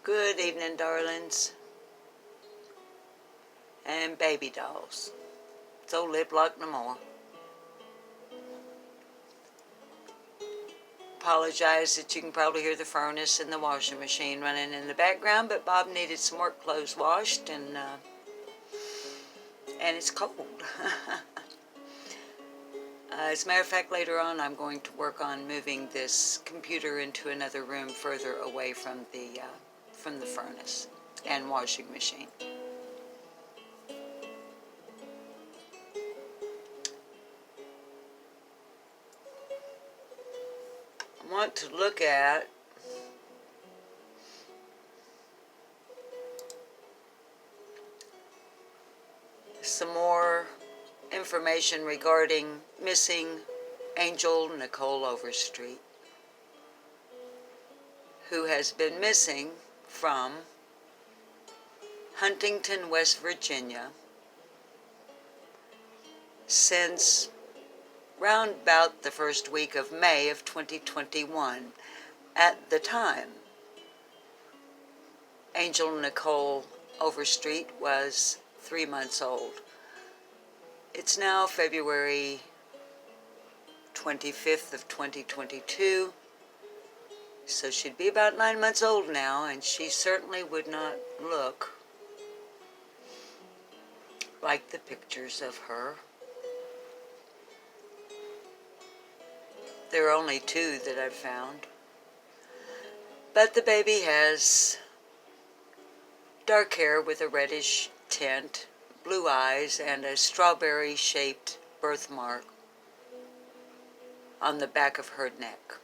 Good evening, darlings and baby dolls. So lip lock no more. Apologize that you can probably hear the furnace and the washing machine running in the background, but Bob needed some work clothes washed, and it's cold. As a matter of fact, later on I'm going to work on moving this computer into another room further away from the furnace and washing machine. I want to look at some more information regarding missing Angel Nichole Overstreet, who has been missing from Huntington, West Virginia since round about the first week of May of 2021. At the time, Angel Nichole Overstreet was 3 months old. It's now February 25th of 2022, so she'd be about 9 months old now, and she certainly would not look like the pictures of her. There are only 2 that I've found. But the baby has dark hair with a reddish tint, blue eyes, and a strawberry-shaped birthmark on the back of her neck.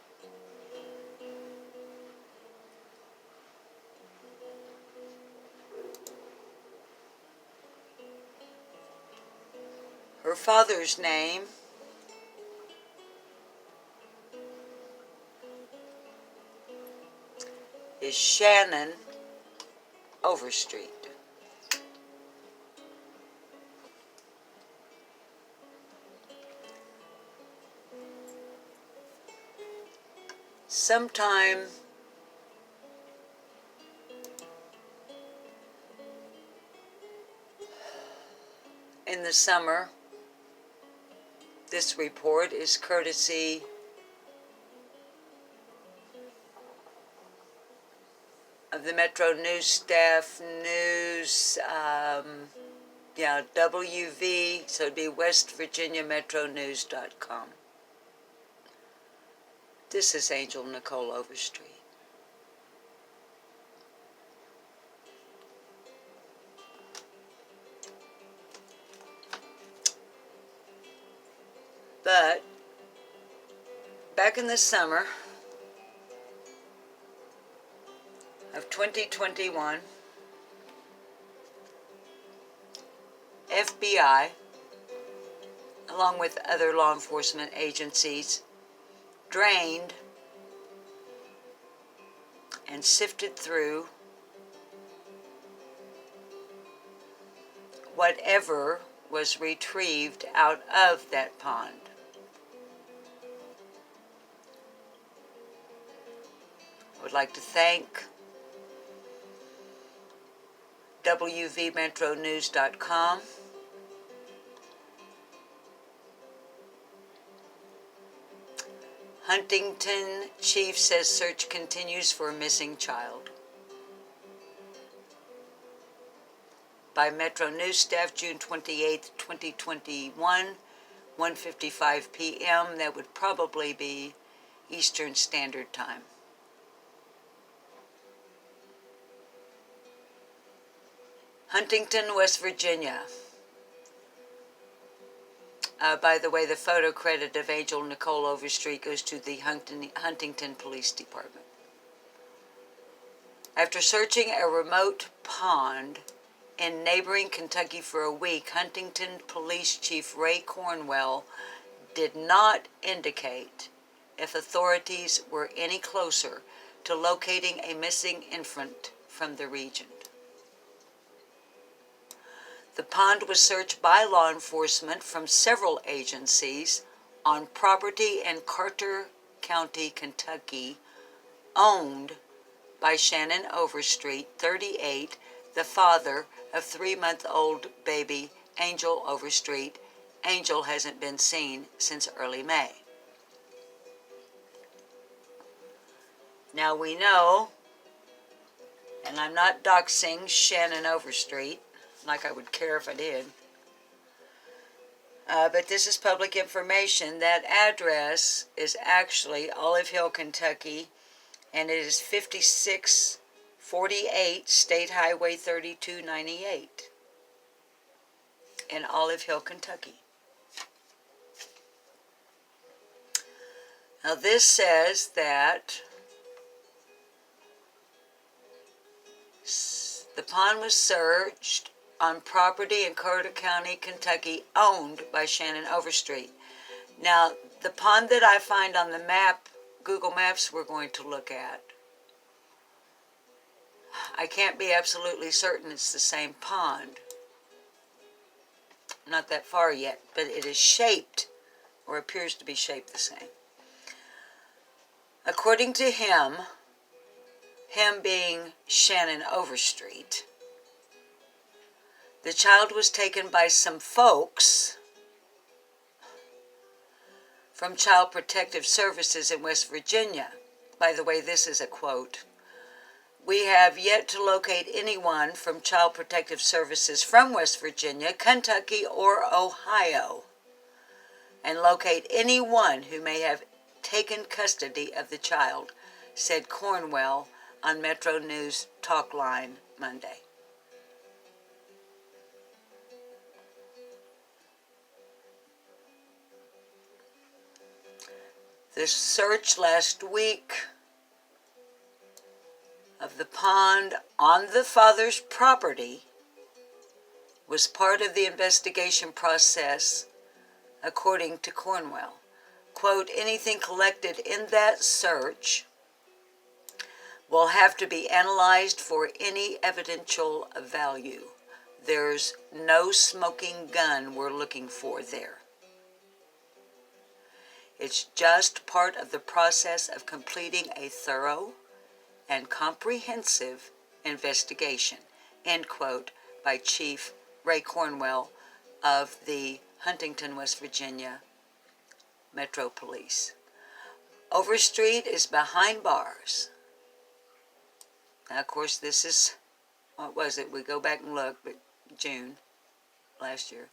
Her father's name is Shannon Overstreet. Sometime in the summer, this report is courtesy of the Metro News staff, WV, so it'd be westvirginiametronews.com. This is Angel Nichole Overstreet. But back in the summer of 2021, FBI, along with other law enforcement agencies, drained and sifted through whatever was retrieved out of that pond. I would like to thank WVMetroNews.com, Huntington Chief says search continues for a missing child. By Metro News staff, June 28, 2021, 1:55 p.m. That would probably be Eastern Standard Time. Huntington, West Virginia. By the way, the photo credit of Angel Nichole Overstreet goes to the Huntington Police Department. After searching a remote pond in neighboring Kentucky for a week, Huntington Police Chief Ray Cornwell did not indicate if authorities were any closer to locating a missing infant from the region. The pond was searched by law enforcement from several agencies on property in Carter County, Kentucky, owned by Shannon Overstreet, 38, the father of 3-month-old baby Angel Overstreet. Angel hasn't been seen since early May. Now we know, and I'm not doxing Shannon Overstreet, like I would care if I did, but this is public information. That address is actually Olive Hill, Kentucky, and it is 5648 State Highway 3298 in Olive Hill, Kentucky. Now this says that the pond was searched on property in Carter County, Kentucky, owned by Shannon Overstreet. Now, the pond that I find on the map, Google Maps, we're going to look at, I can't be absolutely certain it's the same pond. Not that far yet, but it is shaped, or appears to be shaped the same. According to him being Shannon Overstreet, the child was taken by some folks from Child Protective Services in West Virginia. By the way, this is a quote. We have yet to locate anyone from Child Protective Services from West Virginia, Kentucky, or Ohio, and locate anyone who may have taken custody of the child, said Cornwell on Metro News Talkline Monday. The search last week of the pond on the father's property was part of the investigation process, according to Cornwell. Quote, anything collected in that search will have to be analyzed for any evidential value. There's no smoking gun we're looking for there. It's just part of the process of completing a thorough and comprehensive investigation, end quote, by Chief Ray Cornwell of the Huntington, West Virginia Metro Police. Overstreet is behind bars. Now, of course, this is, what was it? We go back and look, but June last year.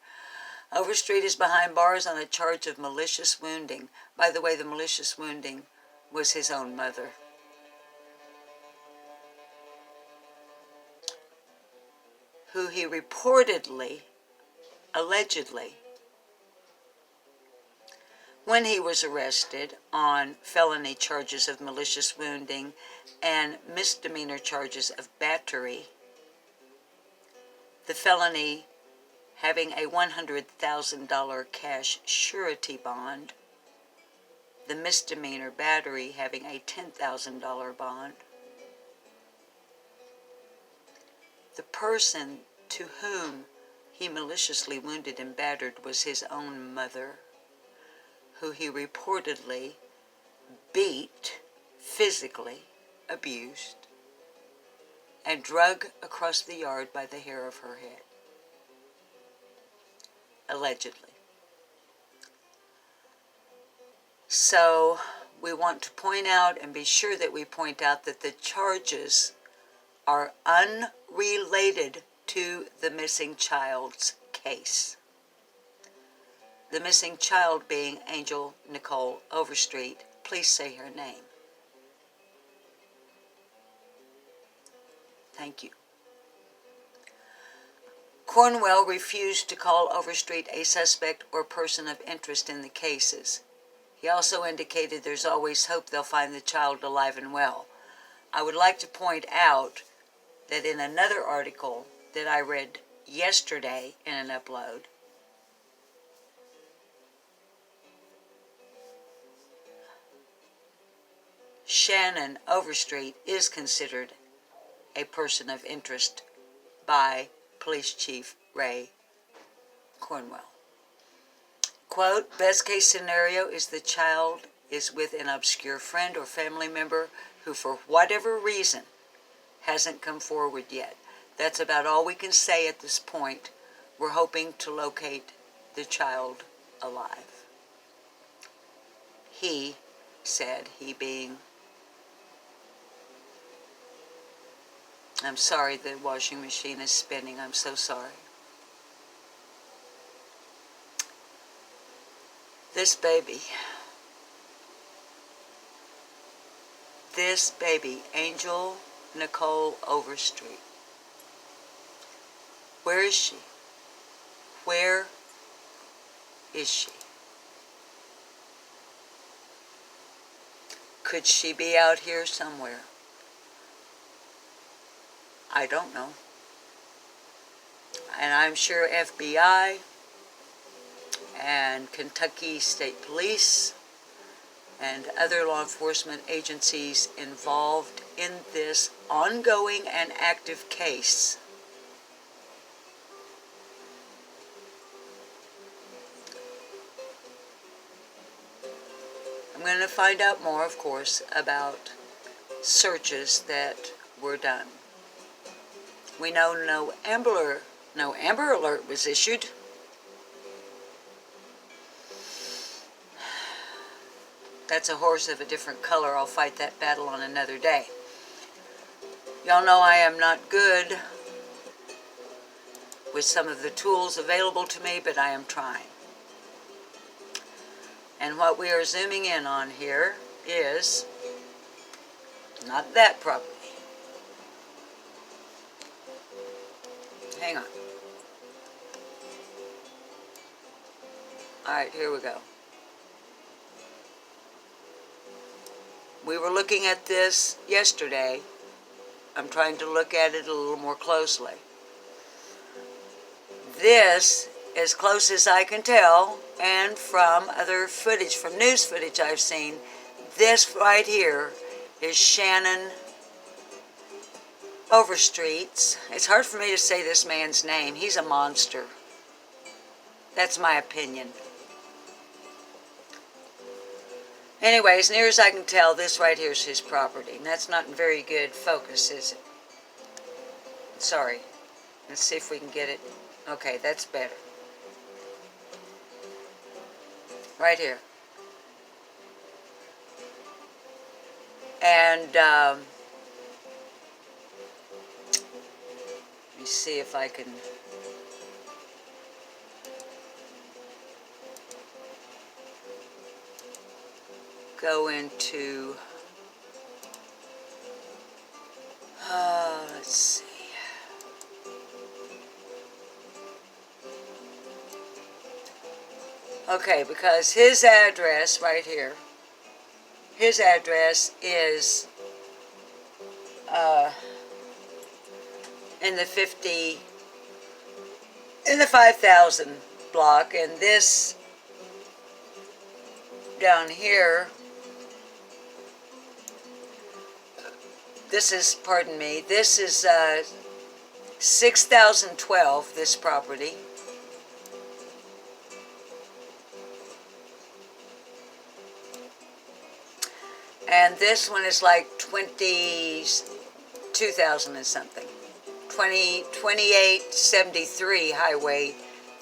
Overstreet is behind bars on a charge of malicious wounding. By the way, the malicious wounding was his own mother. Who he reportedly, allegedly, when he was arrested on felony charges of malicious wounding and misdemeanor charges of battery, the felony having a $100,000 cash surety bond, the misdemeanor battery having a $10,000 bond. The person to whom he maliciously wounded and battered was his own mother, who he reportedly beat, physically abused, and drug across the yard by the hair of her head. Allegedly. So we want to point out and be sure that we point out that the charges are unrelated to the missing child's case. The missing child being Angel Nichole Overstreet. Please say her name. Thank you. Cornwell refused to call Overstreet a suspect or person of interest in the cases. He also indicated there's always hope they'll find the child alive and well. I would like to point out that in another article that I read yesterday in an upload, Shannon Overstreet is considered a person of interest by Police Chief Ray Cornwell. Quote, best case scenario is the child is with an obscure friend or family member who for whatever reason hasn't come forward yet. That's about all we can say at this point. We're hoping to locate the child alive. He said, he being, I'm sorry, the washing machine is spinning. I'm so sorry. This baby, Angel Nichole Overstreet. Where is she? Where is she? Could she be out here somewhere? I don't know. And I'm sure FBI and Kentucky State Police and other law enforcement agencies involved in this ongoing and active case I'm going to find out more, of course, about searches that were done. We know no Amber Alert was issued. That's a horse of a different color. I'll fight that battle on another day. Y'all know I am not good with some of the tools available to me, but I am trying. And what we are zooming in on here is not that property. Hang on. All right, here we go. We were looking at this yesterday. I'm trying to look at it a little more closely. This, as close as I can tell, and from other footage, from news footage I've seen, this right here is Shannon Overstreet's. It's hard for me to say this man's name. He's a monster. That's my opinion. Anyway, as near as I can tell, this right here is his property. And that's not in very good focus, is it? Sorry. Let's see if we can get it. Okay, that's better. Right here. And, let me see if I can... go into, let's see. Okay, because his address right here, his address is in the 5,000 block, and this down here, this is, pardon me, this is 6,012, this property. And this one is like 22,000 and something. 2873 Highway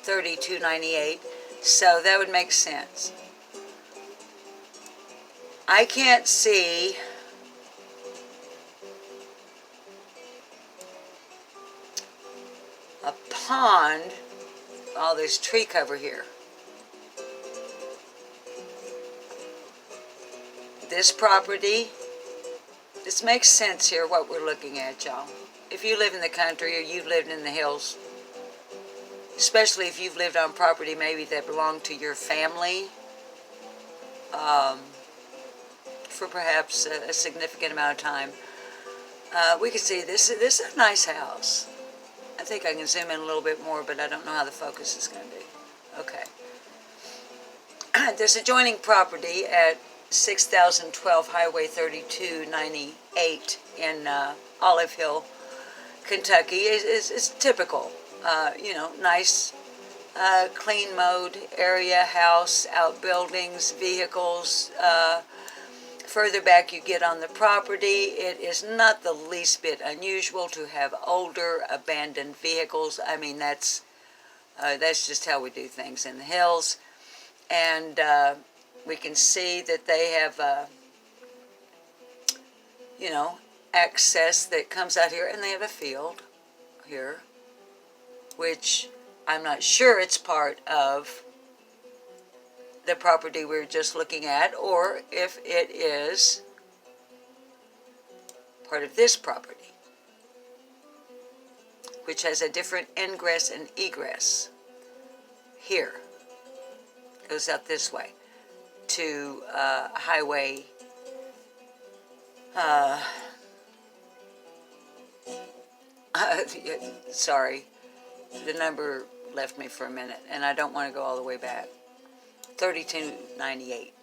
3298. So that would make sense. I can't see a pond, all this tree cover here. This property, this makes sense here, what we're looking at, y'all. If you live in the country or you've lived in the hills, especially if you've lived on property maybe that belonged to your family, for perhaps a significant amount of time, we can see this is a nice house. I think I can zoom in a little bit more, but I don't know how the focus is going to be. Okay. This adjoining property at 6012 Highway 3298 in Olive Hill, Kentucky is typical. You know, nice, clean mowed area, house, outbuildings, vehicles, further back you get on the property, it is not the least bit unusual to have older abandoned vehicles. I mean, that's just how we do things in the hills. And we can see that they have, you know, access that comes out here, and they have a field here, which I'm not sure it's part of the property we were just looking at, or if it is part of this property, which has a different ingress and egress. Here, goes out this way to highway, sorry, the number left me for a minute, and I don't want to go all the way back. 3298.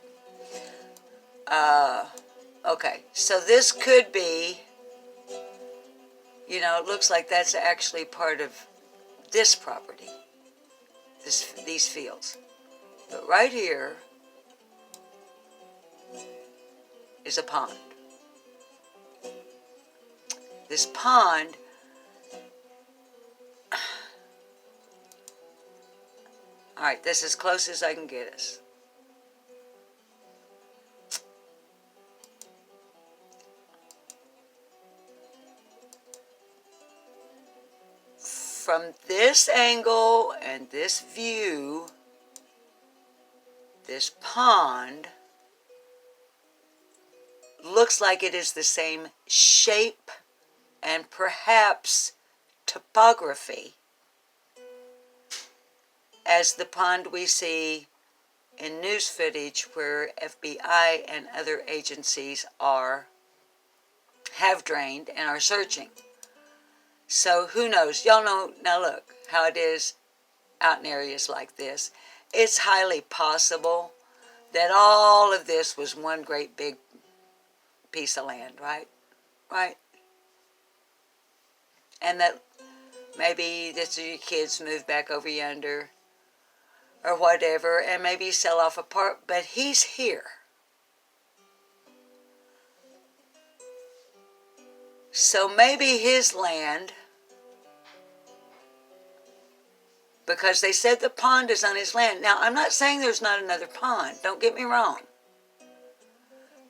Okay, so this could be, you know, it looks like that's actually part of this property, these fields. But right here is a pond. This pond, all right, this is as close as I can get us. From this angle and this view, this pond looks like it is the same shape and perhaps topography as the pond we see in news footage where FBI and other agencies have drained and are searching. So who knows? Y'all know, now look how it is out in areas like this. It's highly possible that all of this was one great big piece of land, right? Right? And that maybe this your kids move back over yonder or whatever, and maybe sell off a part, but he's here. So maybe his land, because they said the pond is on his land. Now, I'm not saying there's not another pond. Don't get me wrong.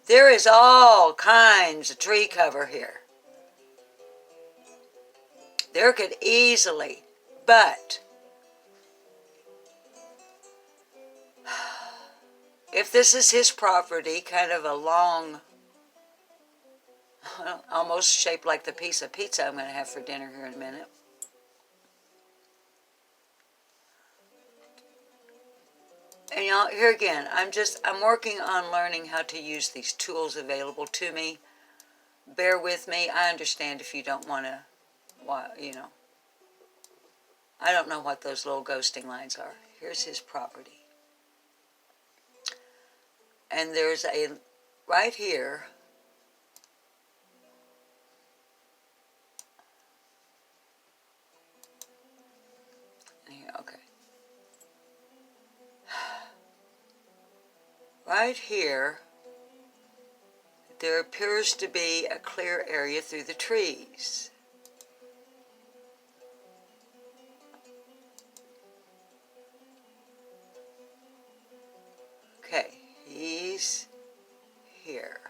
There is all kinds of tree cover here. There could easily, but if this is his property, kind of a long, almost shaped like the piece of pizza I'm going to have for dinner here in a minute. And y'all, here again, I'm working on learning how to use these tools available to me. Bear with me. I understand if you don't want to, you know. I don't know what those little ghosting lines are. Here's his property. And there's a, right here, okay. Right here, there appears to be a clear area through the trees. Okay, he's here.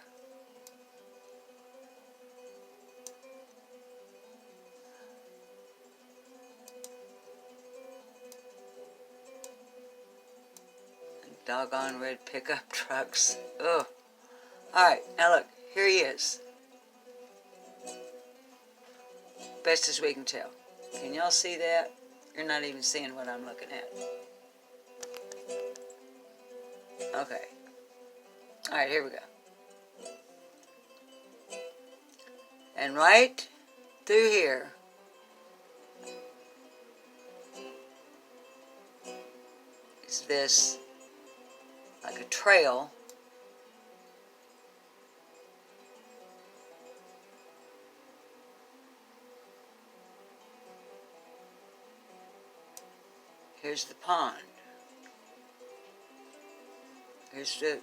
Doggone red pickup trucks. Ugh. Alright, now look, here he is. Best as we can tell. Can y'all see that? You're not even seeing what I'm looking at. Okay. Alright, here we go. And right through here is this, like a trail. Here's the pond. Here's the,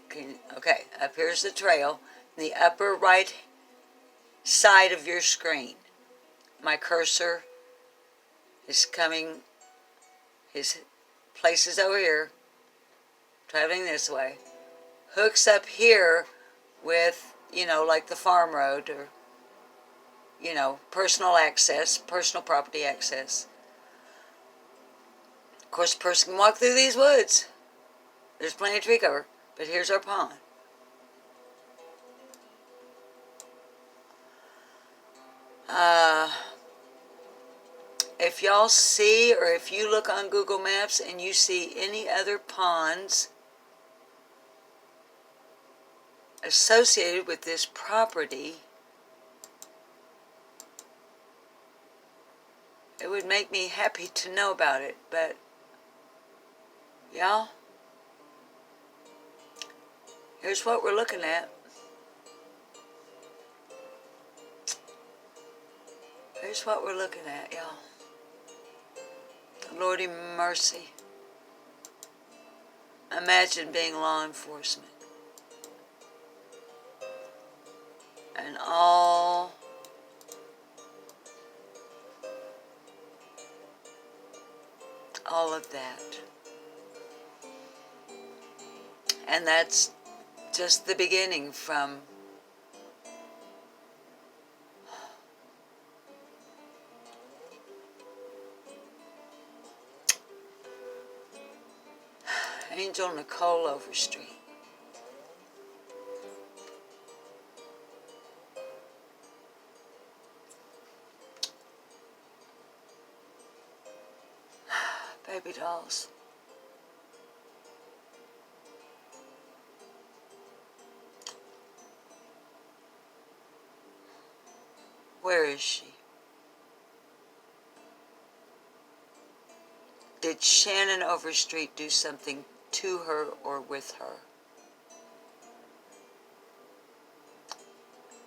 okay, up here's the trail. the upper right side of your screen. My cursor is coming, his place is over here, traveling this way, hooks up here with, like the farm road or, personal access, personal property access. Of course, a person can walk through these woods. There's plenty of tree cover, but here's our pond. If y'all see, or if you look on Google Maps and you see any other ponds associated with this property, it would make me happy to know about it. But y'all, here's what we're looking at. Here's what we're looking at, y'all. Lordy mercy. Imagine being law enforcement. And all of that. And that's just the beginning from Angel Nichole Overstreet. Baby dolls. Where is she? Did Shannon Overstreet do something to her or with her?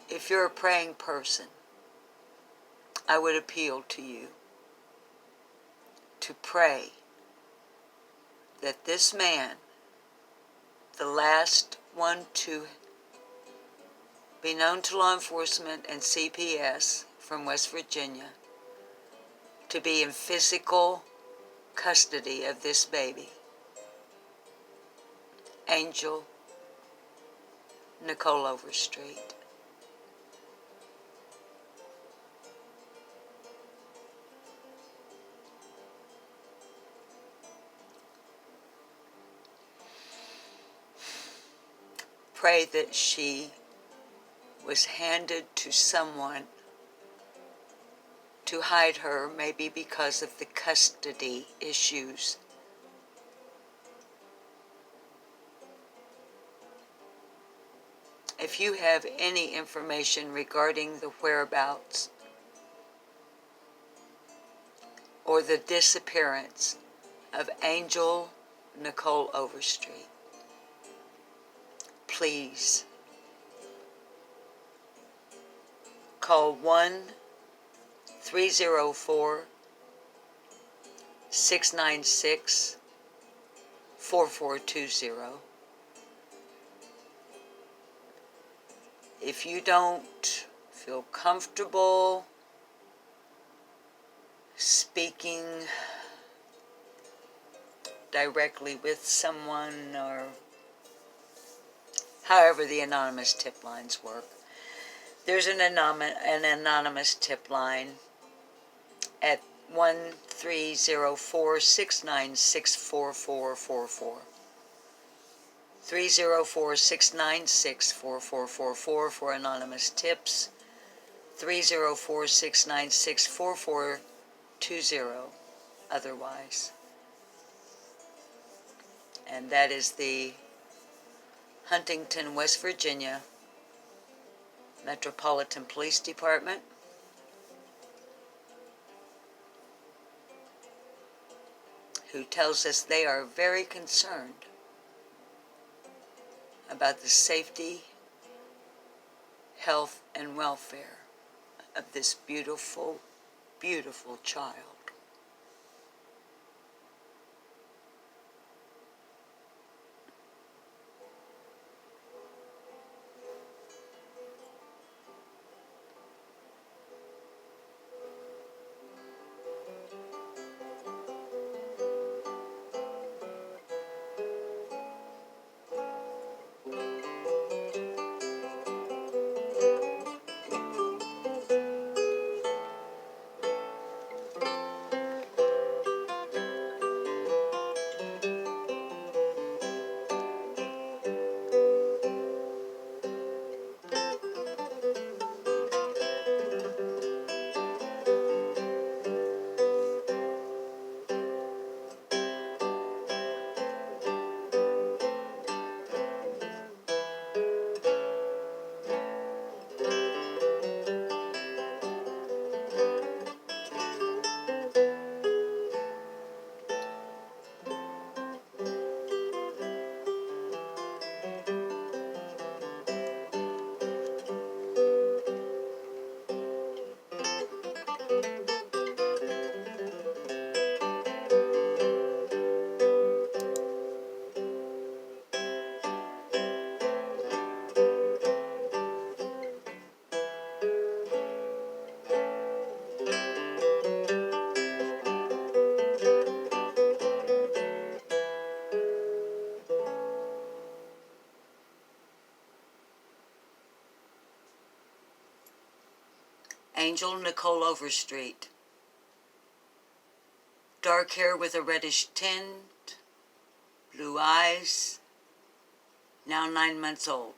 If you're a praying person, I would appeal to you to pray that this man, the last one to be known to law enforcement and CPS from West Virginia, to be in physical custody of this baby, Angel Nichole Overstreet. Pray that she was handed to someone to hide her, maybe because of the custody issues. If you have any information regarding the whereabouts or the disappearance of Angel Nichole Overstreet, please call 1-304-696-4420. If you don't feel comfortable speaking directly with someone, or however the anonymous tip lines work, there's an anonymous tip line at 1-304-696-4444. 304-696-4444 for anonymous tips. 304-696-4420 otherwise. And that is the Huntington, West Virginia Metropolitan Police Department. Who tells us they are very concerned about the safety, health, and welfare of this beautiful, beautiful child. Angel Nichole Overstreet. Dark hair with a reddish tint, blue eyes, now 9 months old.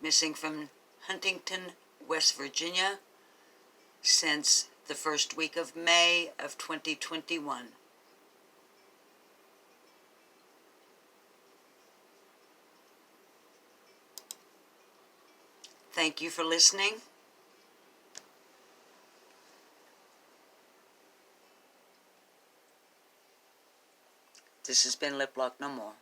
Missing from Huntington, West Virginia, since the first week of May of 2021. Thank you for listening. This has been Lip Lock No More.